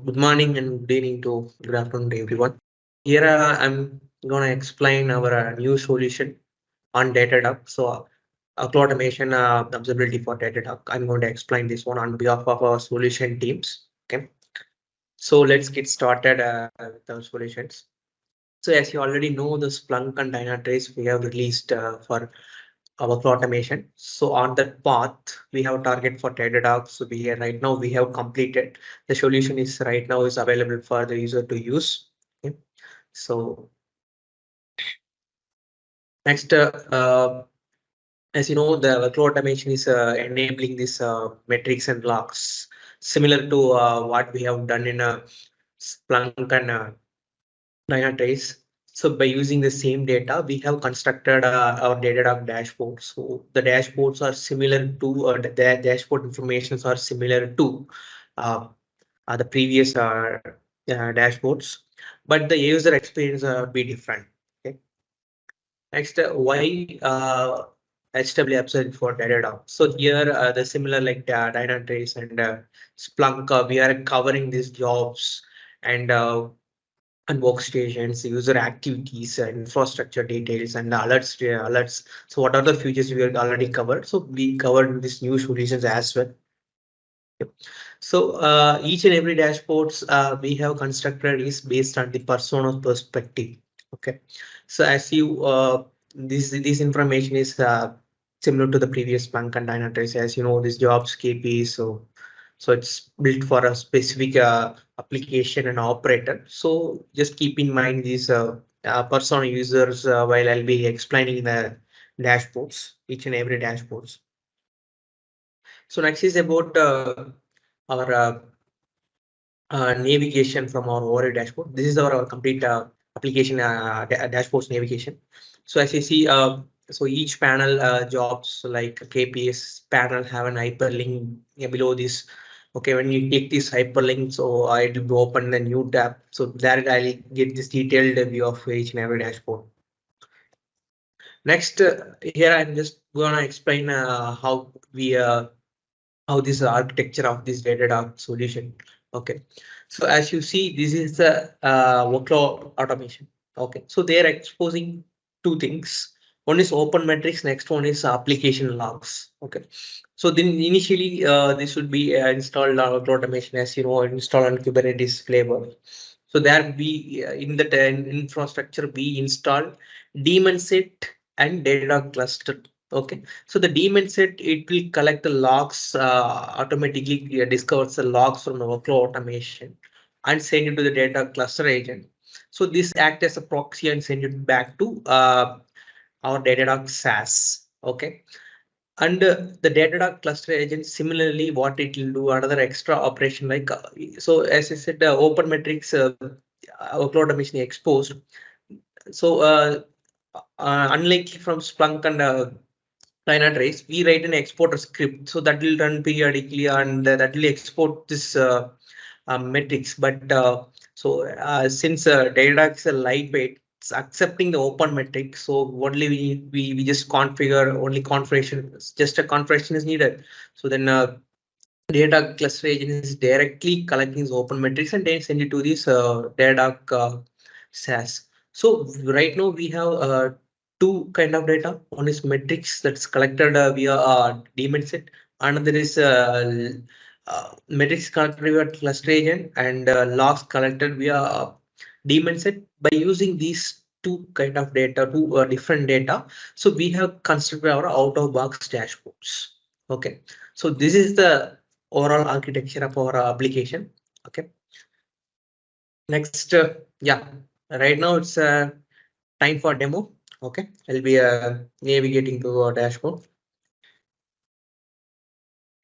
Good morning and good evening to good afternoon to everyone. Here I'm going to explain our new solution on Datadog. So Workload Automation Observability for Datadog. I'm going to explain this one on behalf of our solution teams. Okay. So let's get started with our solutions. So as you already know, the Splunk and Dynatrace we have released for our automation. So on that path, we have a target for Datadog. So right now we have completed. The solution is right now is available for the user to use. Okay. So next, as you know, the workload automation is enabling this metrics and logs, similar to what we have done in Splunk and Dynatrace. So by using the same data, we have constructed our Datadog dashboards. So the dashboards are similar to the dashboard informations are similar to uh, the previous dashboards, but the user experience be different. Okay. Next, why HW Observability for Datadog? So here the similar like Dynatrace and Splunk, we are covering these jobs and workstations, user activities, infrastructure details, and alerts. So what are the features we have already covered? So we covered in these new solutions as well. So each and every dashboards we have constructed is based on the persona perspective. Okay. So as you this information is similar to the previous Splunk and Dynatrace. As you know, this jobs KPIs. So it's built for a specific application and operator. So just keep in mind these persona users while I'll be explaining the dashboards, each and every dashboards. So next is about our navigation from our overall dashboard. This is our complete application dashboards navigation. So as you see, so each panel jobs like KPIs panel have an hyperlink below this. Okay, when you click this hyperlink, so it will open the new tab. So there I'll get this detailed view of each and every dashboard. Next, here I'm just gonna explain how this architecture of this Datadog solution. Okay, so as you see, this is the workload automation. Okay, so they are exposing two things. One is open metrics, next one is application logs. Okay, so then initially this would be installed on workload automation, as you know, installed on Kubernetes flavor. So there we in the infrastructure we install daemon set and Datadog cluster. Okay, so the daemon set, it will collect the logs automatically, discovers the logs from the workload automation and send it to the data cluster agent. So this act as a proxy and send it back to our Datadog SaaS. Okay, and the Datadog cluster agent, similarly, what it will do another extra operation like so as I said, open metrics workload automation exposed. So unlike from Splunk and Dynatrace, we write an exporter script, so that will run periodically and that will export this metrics. But since Datadog is a lightweight, it's accepting the open metric. So only we just configure only configuration. Just a configuration is needed. So then Datadog cluster agent is directly collecting these open metrics and then send it to this Datadog SaaS. So right now we have two kind of data. One is metrics that's collected via daemon set. Another is metrics collected via cluster agent and logs collected via daemon set. By using these two kind of data, two different data, so we have constructed our out-of-box dashboards. Okay, so this is the overall architecture of our application. Okay. Next, yeah, right now it's time for demo. Okay, I'll be navigating to our dashboard.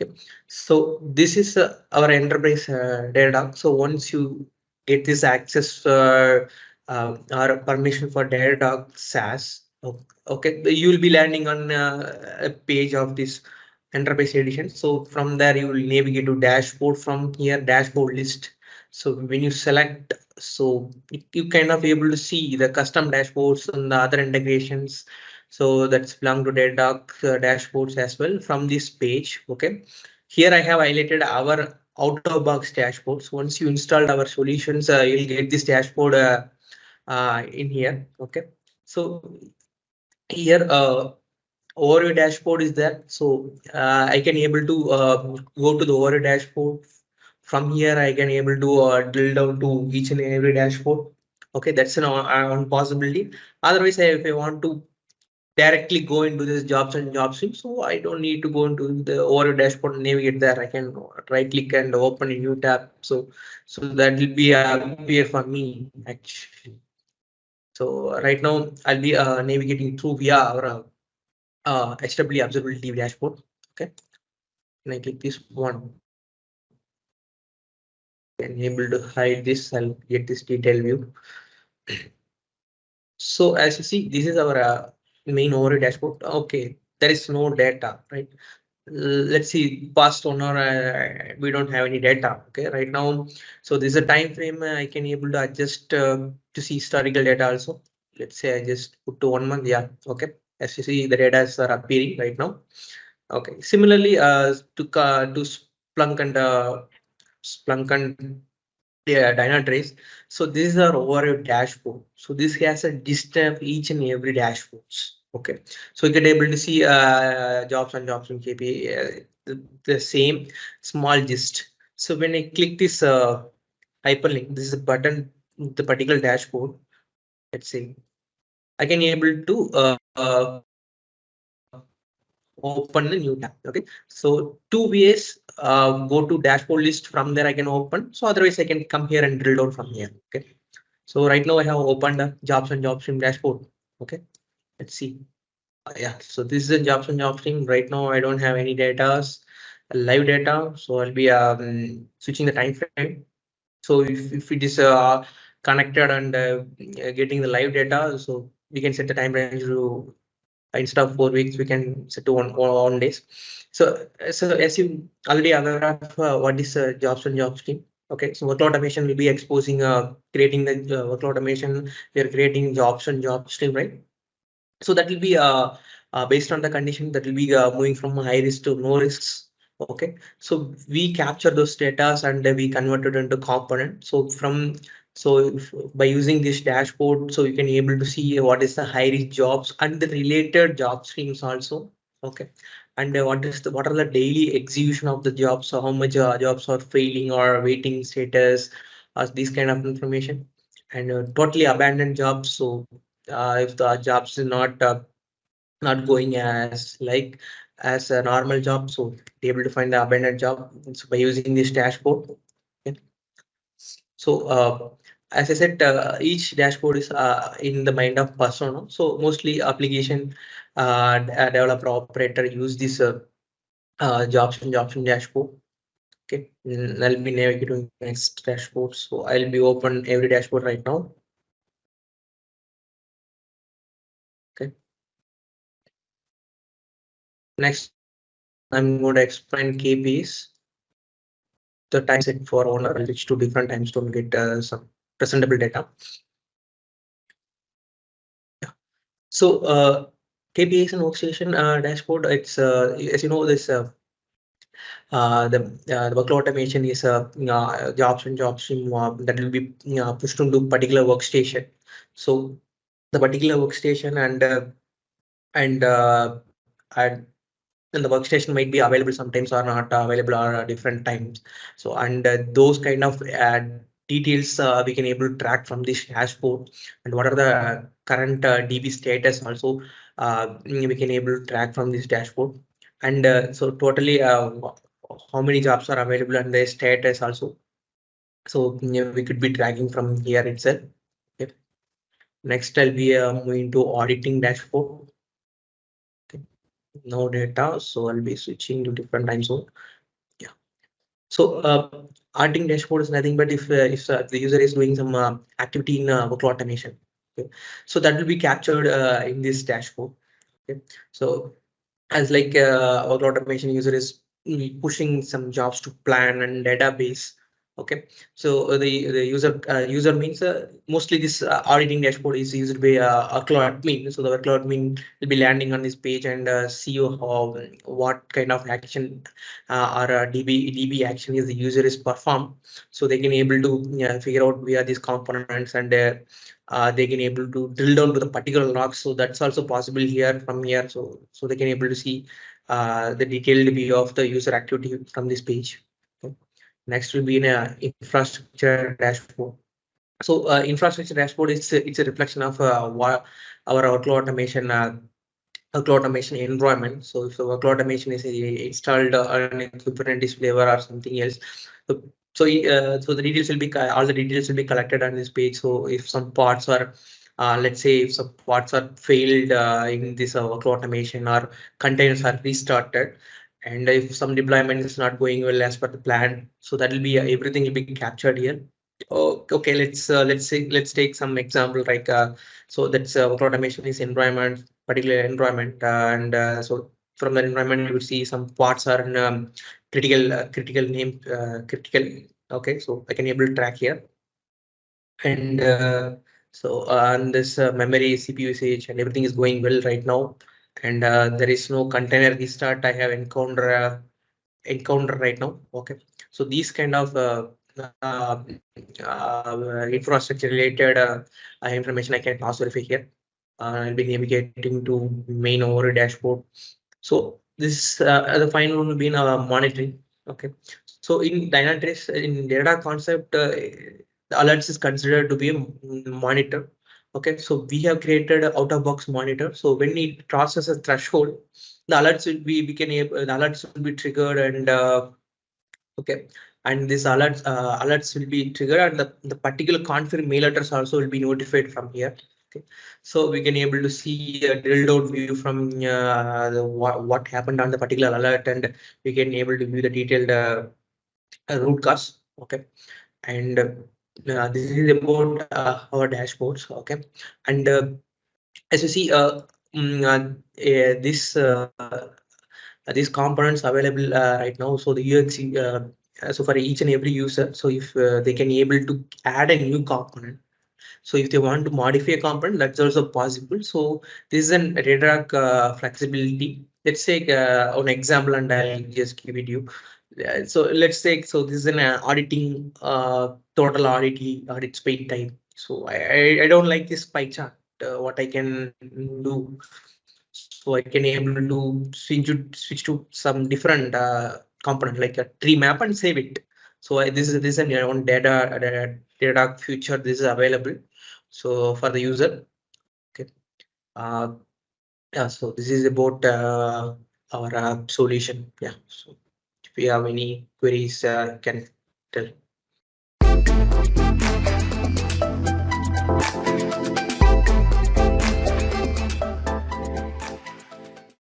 Okay. So this is our enterprise Datadog. So once you get this access or permission for Datadog SaaS, okay, you will be landing on a page of this enterprise edition. So from there you will navigate to dashboard. From here, dashboard list. So when you select, so you kind of able to see the custom dashboards and the other integrations. So that's belong to Datadog dashboards as well from this page. Okay, here I have highlighted our out of box dashboards. Once you installed our solutions, you'll get this dashboard in here. Okay, so here overview dashboard is there. So I can able to go to the overview dashboard. From here, I can able to drill down to each and every dashboard. Okay, that's an possibility. Otherwise, if I want to directly go into this jobs and job stream, so I don't need to go into the overview dashboard and navigate there. I can right click and open a new tab. So that will be appear for me actually. So right now I'll be navigating through via our HW observability dashboard. Okay, and I click this one. And able to hide this. I'll get this detail view. So as you see, this is our main overview dashboard. Okay, there is no data, right? Let's see, past 1 hour, we don't have any data. Okay, right now. So this is a time frame I can able to adjust to see historical data also. Let's say I just put to 1 month. Yeah, okay. As you see, the data are appearing right now. Okay. Similarly, to Splunk and yeah, Dynatrace. So this is our overview dashboard. So this has a list of each and every dashboards. Okay, so you get able to see jobs and jobs in KP, the same small gist. So when I click this hyperlink, this is a button, the particular dashboard. Let's see, I can able to open the new tab. Okay, so two ways, go to dashboard list, from there I can open. So otherwise I can come here and drill down from here. Okay, so right now I have opened the jobs and job stream dashboard. Okay, let's see. Yeah, so this is a jobs and job stream. Right now I don't have any data, live data. So I'll be switching the time frame. So if it is connected and getting the live data, so we can set the time range to instead of 4 weeks, we can set to one days. So as you already aware of what is jobs and job stream. Okay, so workload automation will be exposing, creating the workload automation. We are creating jobs and job stream, right? So that will be based on the condition that will be moving from high risk to no risks. Okay, so we capture those data and we convert it into component. By using this dashboard, so you can able to see what is the high risk jobs and the related job streams also. Okay, and what are the daily execution of the jobs? So how much jobs are failing or waiting status, these kind of information, and totally abandoned jobs. So if the jobs is not going as a normal job, so be able to find the abandoned job, so by using this dashboard. Okay. So as I said, each dashboard is in the mind of persona. So mostly application developer operator use this jobs and dashboard. Okay, I'll be navigating next dashboard. So I'll be open every dashboard right now. Okay. Next, I'm going to explain KPIs. The time set for owner, I'll switch to different times to get some presentable data. Yeah. So KPIs and workstation dashboard. It's as you know this the workload automation is jobs and job stream that will be pushed into particular workstation. So the particular workstation and and and the workstation might be available sometimes or not available or different times. So and those kind of details we can able to track from this dashboard, and what are the current DB status also we can able to track from this dashboard. And so totally how many jobs are available and their status also. So we could be tracking from here itself. Okay. Next I'll be moving to auditing dashboard. No data, so I'll be switching to different time zone. Yeah. So auditing dashboard is nothing but if the user is doing some activity in workload automation. Okay. So that will be captured in this dashboard. Okay. So as like workload automation user is pushing some jobs to plan and database. Okay, so the user means mostly this auditing dashboard is used by workload admin. So the workload admin will be landing on this page and see how what kind of action or DB action is the user is performed. So they can able to figure out where these components and they can able to drill down to the particular logs. So that's also possible here from here. So they can able to see the detailed view of the user activity from this page. Okay. Next will be in a infrastructure dashboard. So infrastructure dashboard is it's a reflection of our workload automation environment. So if the workload automation is installed on a Kubernetes flavor or something else, so so the details will be all the details will be collected on this page. So if some parts are let's say if some parts are failed in this workload automation or containers are restarted, and if some deployment is not going well as per the plan, so that will be everything will be captured here. Oh, okay, let's take some example like so that's workload automation is environment, particular environment, and so from the environment you will see some parts are in critical. Okay, so I can able to track here, and so on this memory CPU usage and everything is going well right now, and there is no container restart I have encounter right now. Okay, so these kind of infrastructure related information I can pass verify here. I'll be navigating to main over dashboard. So this the final one will be in monitoring. Okay, so in Dynatrace in data concept, the alerts is considered to be a monitor. Okay, so we have created an out of box monitor. So when it crosses a threshold, the alerts will be the alerts will be triggered and okay, and this alerts will be triggered and the particular confirm mail address also will be notified from here. Okay, so we can able to see a drilled out view from what happened on the particular alert, and we can able to view the detailed root cause. Okay, and this is about our dashboards. Okay, and as you see this these components available right now. So the UX so for each and every user, so if they can able to add a new component, so if they want to modify a component, that's also possible. So this is an Datadog flexibility. Let's take an example and I'll just give it you. So let's take, so this is an auditing total audit speed time. So I don't like this pie chart. What I can do, so I can able to switch to some different component like a tree map and save it. So this is an own data future. This is available. So for the user, okay. Uh, yeah. So this is about our solution. Yeah. So if you have any queries, can tell.